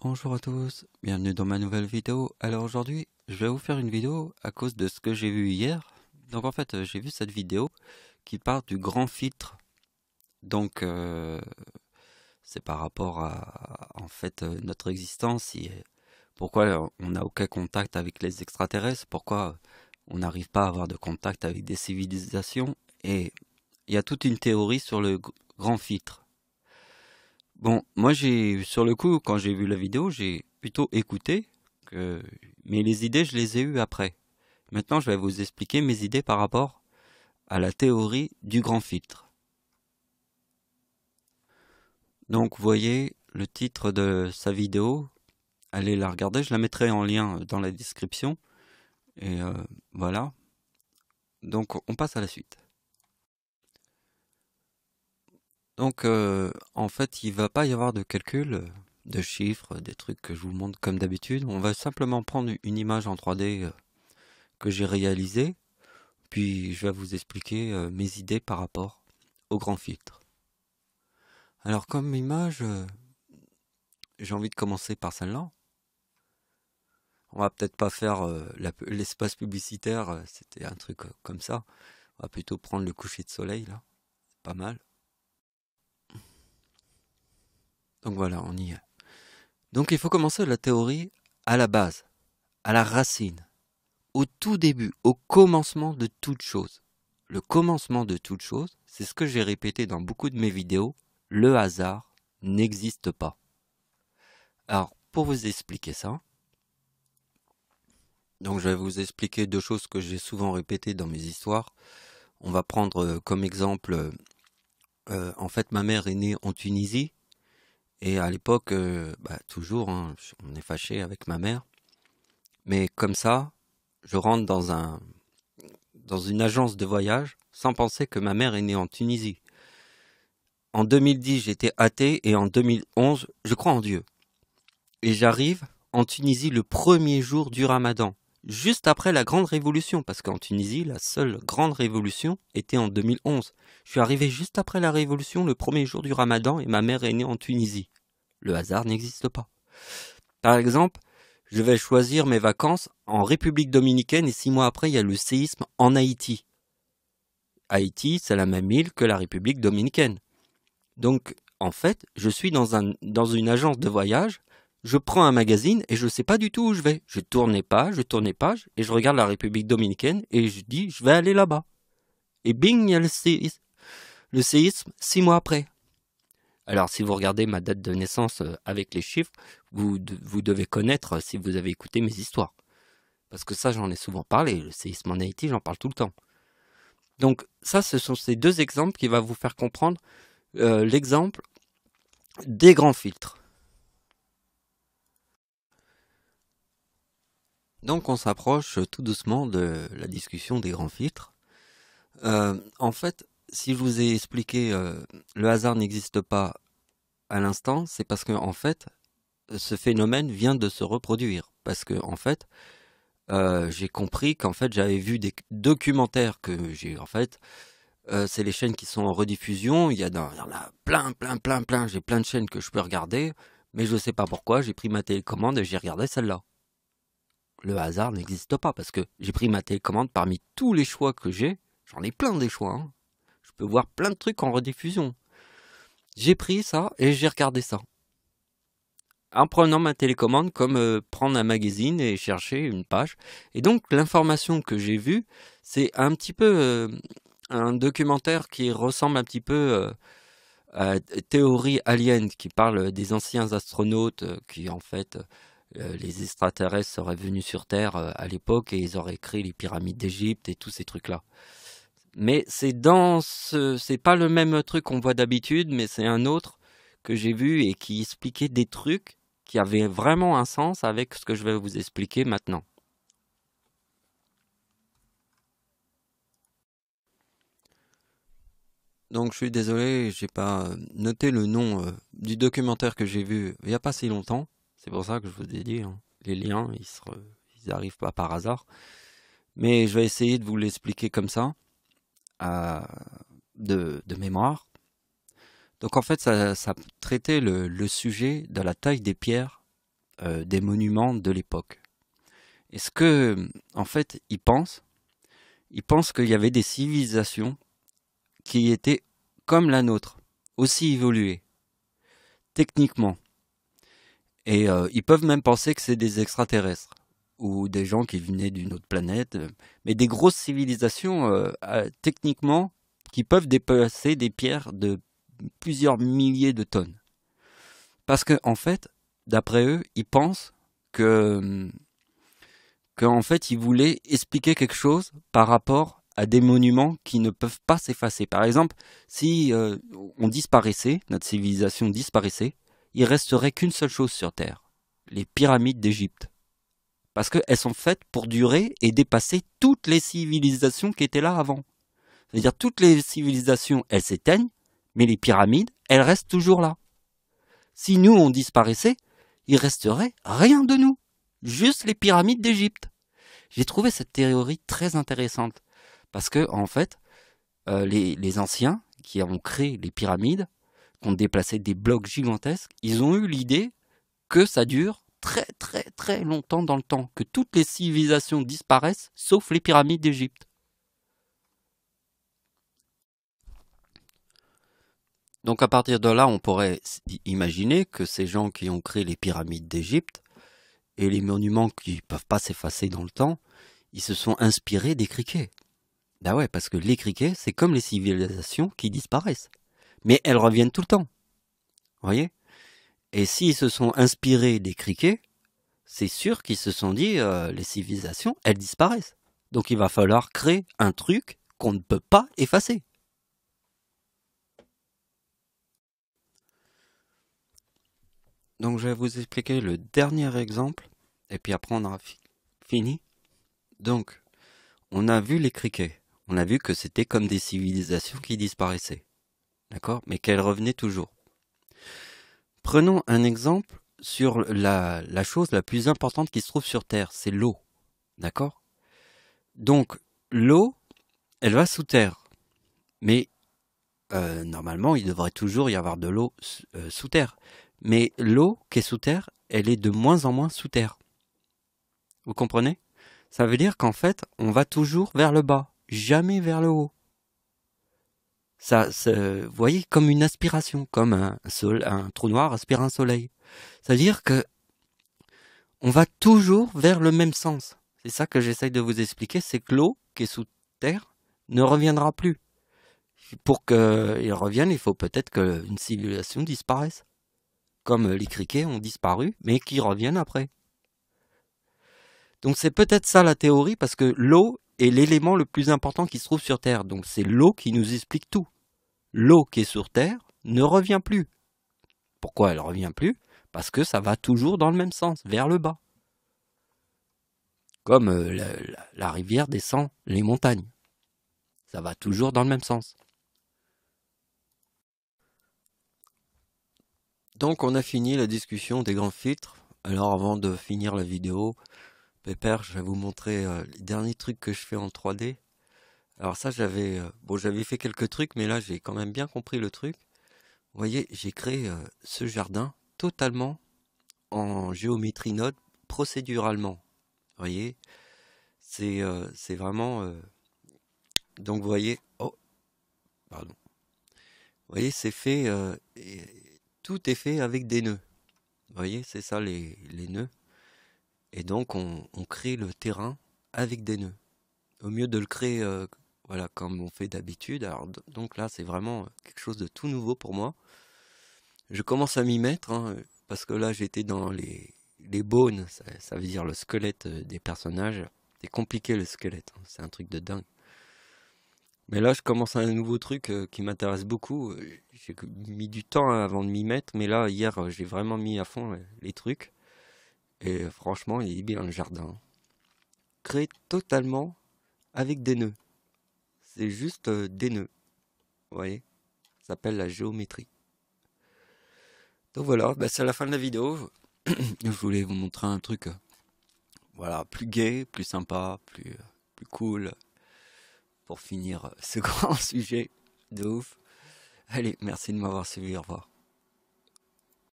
Bonjour à tous, bienvenue dans ma nouvelle vidéo. Alors aujourd'hui, je vais vous faire une vidéo à cause de ce que j'ai vu hier. Donc en fait, j'ai vu cette vidéo qui parle du grand filtre. Donc c'est par rapport à en fait notre existence et pourquoi on n'a aucun contact avec les extraterrestres, pourquoi on n'arrive pas à avoir de contact avec des civilisations. Et il y a toute une théorie sur le grand filtre. Bon, moi sur le coup, quand j'ai vu la vidéo, j'ai plutôt écouté, mais les idées, je les ai eues après. Maintenant, je vais vous expliquer mes idées par rapport à la théorie du grand filtre. Donc, vous voyez le titre de sa vidéo, allez la regarder, je la mettrai en lien dans la description. Et voilà. Donc, on passe à la suite. Donc, en fait, il va pas y avoir de calcul, de chiffres, des trucs que je vous montre comme d'habitude. On va simplement prendre une image en 3D que j'ai réalisée, puis je vais vous expliquer mes idées par rapport au grand filtre. Alors, comme image, j'ai envie de commencer par celle-là. On va peut-être pas faire l'espace publicitaire, c'était un truc comme ça. On va plutôt prendre le coucher de soleil, là. C'est pas mal. Donc voilà, on y est. Donc il faut commencer la théorie à la base, à la racine, au tout début, au commencement de toute chose. Le commencement de toute chose, c'est ce que j'ai répété dans beaucoup de mes vidéos, le hasard n'existe pas. Alors, pour vous expliquer ça, donc je vais vous expliquer deux choses que j'ai souvent répétées dans mes histoires. On va prendre comme exemple, en fait ma mère est née en Tunisie, et à l'époque, toujours, hein, on est fâché avec ma mère, mais comme ça, je rentre dans une agence de voyage sans penser que ma mère est née en Tunisie. En 2010, j'étais athée et en 2011, je crois en Dieu. Et j'arrive en Tunisie le premier jour du Ramadan, juste après la grande révolution, parce qu'en Tunisie, la seule grande révolution était en 2011. Je suis arrivé juste après la révolution, le premier jour du Ramadan, et ma mère est née en Tunisie. Le hasard n'existe pas. Par exemple, je vais choisir mes vacances en République dominicaine et 6 mois après, il y a le séisme en Haïti. Haïti, c'est la même île que la République dominicaine. Donc, en fait, je suis dans une agence de voyage, je prends un magazine et je ne sais pas du tout où je vais. Je tourne les pages, et je regarde la République dominicaine et je dis, je vais aller là-bas. Et bing, il y a le séisme 6 mois après. Alors, si vous regardez ma date de naissance avec les chiffres, vous devez connaître si vous avez écouté mes histoires. Parce que ça, j'en ai souvent parlé. Le séisme en Haïti, j'en parle tout le temps. Donc, ça, ce sont ces deux exemples qui vont vous faire comprendre l'exemple des grands filtres. Donc on s'approche tout doucement de la discussion des grands filtres. En fait, si je vous ai expliqué le hasard n'existe pas à l'instant, c'est parce que en fait, ce phénomène vient de se reproduire. Parce que en fait, j'ai compris qu'en fait j'avais vu des documentaires que j'ai en fait. C'est les chaînes qui sont en rediffusion. Il y en a plein. J'ai plein de chaînes que je peux regarder, mais je ne sais pas pourquoi. J'ai pris ma télécommande et j'ai regardé celle-là. Le hasard n'existe pas parce que j'ai pris ma télécommande parmi tous les choix que j'ai. J'en ai plein des choix. Hein. Je peux voir plein de trucs en rediffusion. J'ai pris ça et j'ai regardé ça. En prenant ma télécommande comme prendre un magazine et chercher une page. Et donc l'information que j'ai vue, c'est un petit peu un documentaire qui ressemble un petit peu à Théorie Alien, qui parle des anciens astronautes qui en fait les extraterrestres seraient venus sur Terre à l'époque et ils auraient créé les pyramides d'Égypte et tous ces trucs-là. Mais c'est pas le même truc qu'on voit d'habitude, mais c'est un autre que j'ai vu et qui expliquait des trucs qui avaient vraiment un sens avec ce que je vais vous expliquer maintenant. Donc je suis désolé, j'ai pas noté le nom du documentaire que j'ai vu il y a pas si longtemps. C'est pour ça que je vous ai dit, hein, les liens, ils arrivent pas par hasard. Mais je vais essayer de vous l'expliquer comme ça, de mémoire. Donc en fait, ça traitait le sujet de la taille des pierres des monuments de l'époque. Et ce que, en fait, ils pensent qu'il y avait des civilisations qui étaient comme la nôtre, aussi évoluées, techniquement. Et ils peuvent même penser que c'est des extraterrestres ou des gens qui venaient d'une autre planète, mais des grosses civilisations techniquement qui peuvent déplacer des pierres de plusieurs milliers de tonnes. Parce que en fait, d'après eux, ils pensent que qu'en fait, ils voulaient expliquer quelque chose par rapport à des monuments qui ne peuvent pas s'effacer. Par exemple, si on disparaissait, notre civilisation disparaissait, il resterait qu'une seule chose sur Terre, les pyramides d'Égypte. Parce qu'elles sont faites pour durer et dépasser toutes les civilisations qui étaient là avant. C'est-à-dire toutes les civilisations, elles s'éteignent, mais les pyramides, elles restent toujours là. Si nous, on disparaissait, il resterait rien de nous. Juste les pyramides d'Égypte. J'ai trouvé cette théorie très intéressante. Parce que, en fait, les anciens qui ont créé les pyramides, qui ont déplacé des blocs gigantesques, ils ont eu l'idée que ça dure très très très longtemps dans le temps, que toutes les civilisations disparaissent, sauf les pyramides d'Égypte. Donc à partir de là, on pourrait imaginer que ces gens qui ont créé les pyramides d'Égypte et les monuments qui ne peuvent pas s'effacer dans le temps, ils se sont inspirés des criquets. Bah ouais, parce que les criquets, c'est comme les civilisations qui disparaissent. Mais elles reviennent tout le temps. Vous voyez? Et s'ils se sont inspirés des criquets, c'est sûr qu'ils se sont dit, les civilisations, elles disparaissent. Donc il va falloir créer un truc qu'on ne peut pas effacer. Donc je vais vous expliquer le dernier exemple, et puis après on aura fini. Donc, on a vu les criquets. On a vu que c'était comme des civilisations qui disparaissaient. D'accord? Mais qu'elles revenaient toujours. Prenons un exemple sur la chose la plus importante qui se trouve sur Terre, c'est l'eau. D'accord? Donc, l'eau, elle va sous terre. Mais normalement, il devrait toujours y avoir de l'eau sous terre. Mais l'eau qui est sous terre, elle est de moins en moins sous terre. Vous comprenez? Ça veut dire qu'en fait, on va toujours vers le bas, jamais vers le haut. Ça, vous voyez, comme une aspiration, comme un trou noir aspire un soleil. C'est-à-dire que on va toujours vers le même sens. C'est ça que j'essaye de vous expliquer, c'est que l'eau qui est sous terre ne reviendra plus. Pour qu'il revienne, il faut peut-être qu'une civilisation disparaisse. Comme les criquets ont disparu, mais qui reviennent après. Donc c'est peut-être ça la théorie, parce que l'eau est l'élément le plus important qui se trouve sur Terre. Donc c'est l'eau qui nous explique tout. L'eau qui est sur Terre ne revient plus. Pourquoi elle ne revient plus? Parce que ça va toujours dans le même sens, vers le bas. Comme la rivière descend les montagnes. Ça va toujours dans le même sens. Donc on a fini la discussion des grands filtres. Alors avant de finir la vidéo, Pépère, je vais vous montrer les derniers trucs que je fais en 3D. Alors ça j'avais j'avais fait quelques trucs, mais là j'ai quand même bien compris le truc. Vous voyez, j'ai créé ce jardin totalement en géométrie node procéduralement. Vous voyez, c'est vraiment donc vous voyez, oh pardon, vous voyez c'est fait tout est fait avec des nœuds. Vous voyez, c'est ça les nœuds. Et donc on crée le terrain avec des nœuds. Au mieux de le créer voilà comme on fait d'habitude. Alors donc là c'est vraiment quelque chose de tout nouveau pour moi. Je commence à m'y mettre hein, parce que là j'étais dans les bones, ça veut dire le squelette des personnages. C'est compliqué le squelette, hein, c'est un truc de dingue. Mais là je commence un nouveau truc qui m'intéresse beaucoup. J'ai mis du temps hein, avant de m'y mettre, mais là hier j'ai vraiment mis à fond les trucs. Et franchement il est bien le jardin. Créé totalement avec des nœuds. C'est juste des nœuds. Vous voyez? Ça s'appelle la géométrie. Donc voilà, bah c'est la fin de la vidéo. Je voulais vous montrer un truc voilà, plus gai, plus sympa, plus cool pour finir ce grand sujet de ouf. Allez, merci de m'avoir suivi, au revoir.